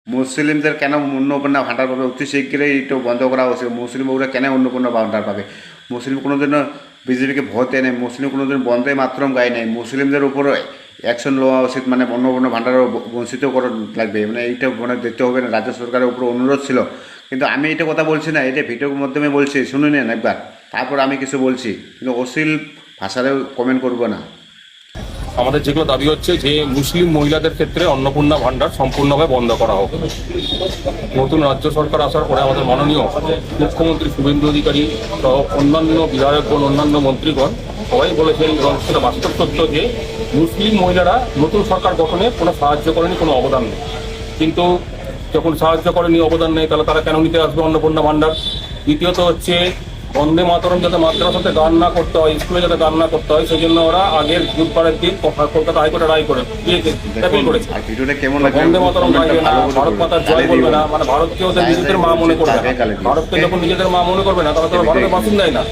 মুসলিমদের কেন অন্নপূর্ণা ভাণ্ডার পাবে অতি শীঘ্রই একটু বন্ধ করা উচিত। মুসলিম বউরা কেন অন্নপূর্ণা ভাণ্ডার পাবে? মুসলিম কোনোদিনও বিজেপিকে ভোট দেয় নাই, মুসলিম কোনোদিন বন্দে মাতরম গায় নাই। মুসলিমদের উপরে অ্যাকশন নেওয়া উচিত, মানে অন্নপূর্ণা ভাণ্ডারও বঞ্চিত করা লাগবে, মানে এইটা মানে দিতে হবে না। রাজ্য সরকারের উপরে অনুরোধ ছিল, কিন্তু আমি এটা কথা বলছি না, এটা ভিডিওর মাধ্যমে বলছি, শুনে নেন একবার, তারপর আমি কিছু বলছি, কিন্তু অশ্লীল ভাষাতেও কমেন্ট করবো না। আমাদের যেগুলো দাবি হচ্ছে যে মুসলিম মহিলাদের ক্ষেত্রে অন্নপূর্ণা ভাণ্ডার সম্পূর্ণভাবে বন্ধ করা হোক। নতুন রাজ্য সরকার আসার পরে আমাদের মাননীয় মুখ্যমন্ত্রী শুভেন্দু অধিকারী সহ অন্যান্য বিধায়কগণ, অন্যান্য মন্ত্রীগণ সবাই বলেছেন এবং সেটা বাস্তব সত্য যে মুসলিম মহিলারা নতুন সরকার গঠনে কোনো সাহায্য করেনি, কোনো অবদান নেই। কিন্তু যখন সাহায্য করেনি, অবদান নেই, তাহলে তারা কেন নিতে আসবে অন্নপূর্ণা ভাণ্ডার? দ্বিতীয়ত হচ্ছে বন্দে মাতরম যাতে মাদ্রাসাতে গান না করতে হয়, স্কুলে যাতে গান না করতে হয়, সেই জন্য ওরা আগের বুধবারের দিন কলকাতা হাইকোর্টে রায় করে করেছে বন্দে মাতরম গাইবে না, ভারত মাতার জয় বলবে না, মানে ভারতকে ওদের নিজেদের মা মনে করবে না। ভারতকে যখন নিজেদের মা মনে করবে না, তাহলে তো ভারতের বাসিন্দাই না।